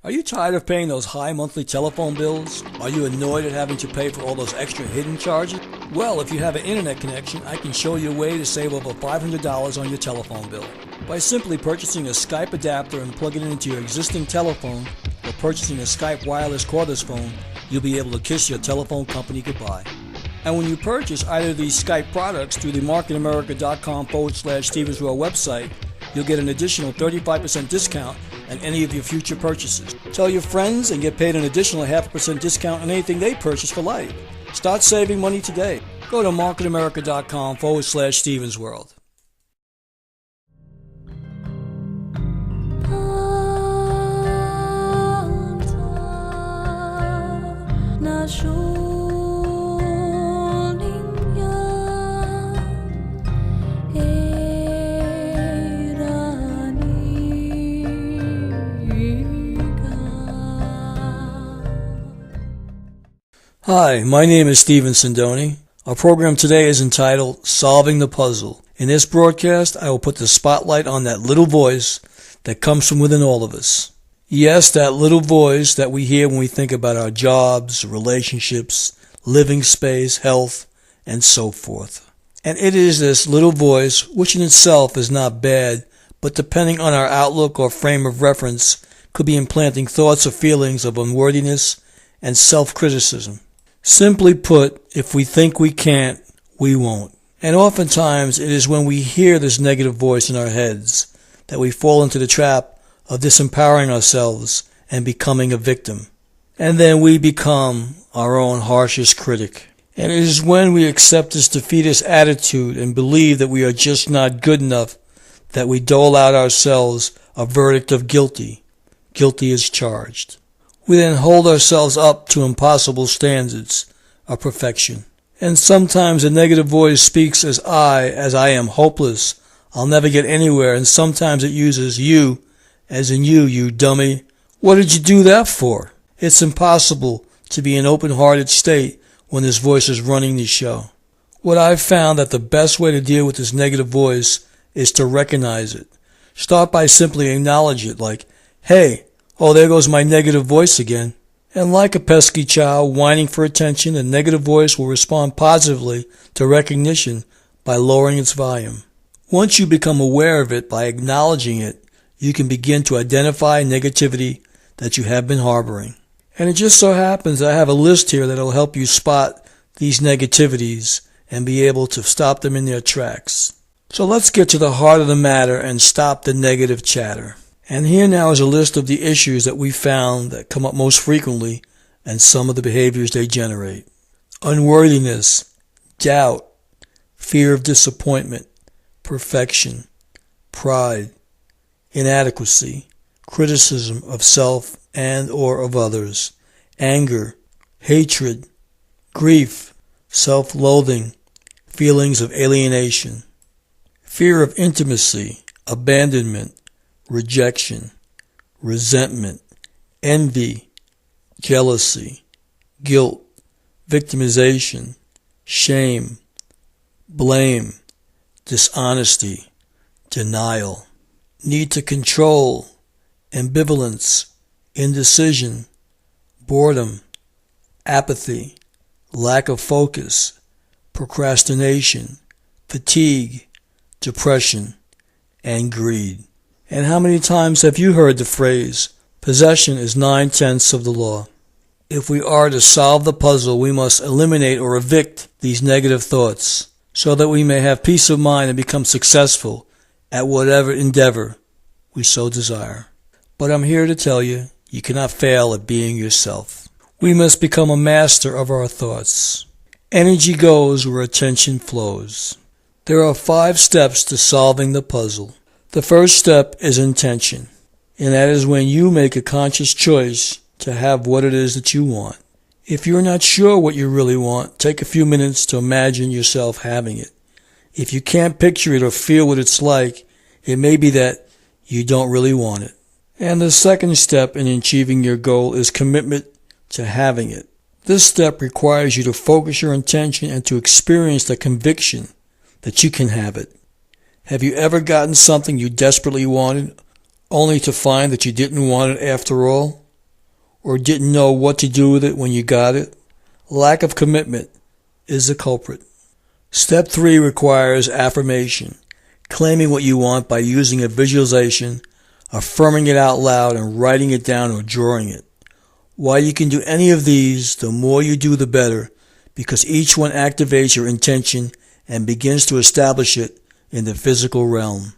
Are you tired of paying those high monthly telephone bills? Are you annoyed at having to pay for all those extra hidden charges? Well, if you have an internet connection, I can show you a way to save over $500 on your telephone bill. By simply purchasing a Skype adapter and plugging it into your existing telephone, or purchasing a Skype wireless cordless phone, you'll be able to kiss your telephone company goodbye. And when you purchase either of these Skype products through the marketamerica.com/Stevenswell website, you'll get an additional 35% discount on any of your future purchases. Tell your friends and get paid an additional 0.5% discount on anything they purchase for life. Start saving money today. Go to marketamerica.com/Stevensworld. Hi, my name is Sindoni. Our program today is entitled Solving the Puzzle. In this broadcast, I will put the spotlight on that little voice that comes from within all of us. Yes, that little voice that we hear when we think about our jobs, relationships, living space, health, and so forth. And it is this little voice, which in itself is not bad, but depending on our outlook or frame of reference, could be implanting thoughts or feelings of unworthiness and self-criticism. Simply put, if we think we can't, we won't. And oftentimes it is when we hear this negative voice in our heads that we fall into the trap of disempowering ourselves and becoming a victim. And then we become our own harshest critic. And it is when we accept this defeatist attitude and believe that we are just not good enough that we dole out ourselves a verdict of guilty. Guilty as charged. We then hold ourselves up to impossible standards of perfection. And sometimes a negative voice speaks as I am hopeless, I'll never get anywhere, and sometimes it uses you, as in you dummy. What did you do that for? It's impossible to be in an open-hearted state when this voice is running the show. What I've found that the best way to deal with this negative voice is to recognize it. Start by simply acknowledging it, like, hey, oh, there goes my negative voice again. And like a pesky child whining for attention, the negative voice will respond positively to recognition by lowering its volume. Once you become aware of it by acknowledging it, you can begin to identify negativity that you have been harboring. And it just so happens I have a list here that will help you spot these negativities and be able to stop them in their tracks. So let's get to the heart of the matter and stop the negative chatter. And here now is a list of the issues that we found that come up most frequently and some of the behaviors they generate. Unworthiness, doubt, fear of disappointment, perfection, pride, inadequacy, criticism of self and or of others, anger, hatred, grief, self-loathing, feelings of alienation, fear of intimacy, abandonment, rejection, resentment, envy, jealousy, guilt, victimization, shame, blame, dishonesty, denial, need to control, ambivalence, indecision, boredom, apathy, lack of focus, procrastination, fatigue, depression, and greed. And how many times have you heard the phrase, possession is 9/10 of the law? If we are to solve the puzzle, we must eliminate or evict these negative thoughts so that we may have peace of mind and become successful at whatever endeavor we so desire. But I'm here to tell you, you cannot fail at being yourself. We must become a master of our thoughts. Energy goes where attention flows. There are 5 steps to solving the puzzle. The first step is intention, and that is when you make a conscious choice to have what it is that you want. If you're not sure what you really want, take a few minutes to imagine yourself having it. If you can't picture it or feel what it's like, it may be that you don't really want it. And the second step in achieving your goal is commitment to having it. This step requires you to focus your intention and to experience the conviction that you can have it. Have you ever gotten something you desperately wanted, only to find that you didn't want it after all? or didn't know what to do with it when you got it? Lack of commitment is the culprit. Step 3 requires affirmation, claiming what you want by using a visualization, affirming it out loud, and writing it down or drawing it. While you can do any of these, the more you do the better, because each one activates your intention and begins to establish it in the physical realm.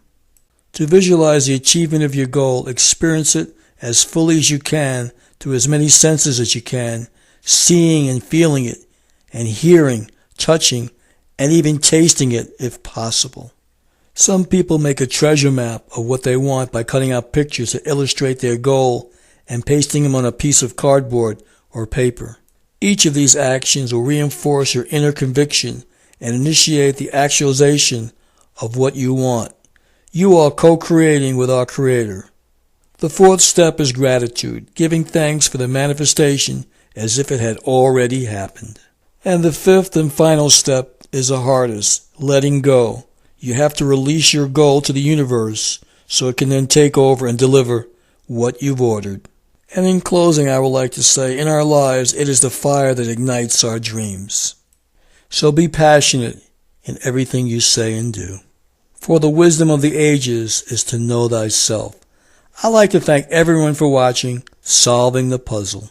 To visualize the achievement of your goal, experience it as fully as you can through as many senses as you can, seeing and feeling it, and hearing, touching, and even tasting it if possible. Some people make a treasure map of what they want by cutting out pictures that illustrate their goal and pasting them on a piece of cardboard or paper. Each of these actions will reinforce your inner conviction and initiate the actualization of what you want. You are co-creating with our Creator. The 4th step is gratitude, giving thanks for the manifestation as if it had already happened. And the 5th and final step is the hardest, letting go. You have to release your goal to the universe so it can then take over and deliver what you've ordered. And in closing, I would like to say, in our lives, it is the fire that ignites our dreams. So be passionate in everything you say and do. For the wisdom of the ages is to know thyself. I'd like to thank everyone for watching Solving the Puzzle.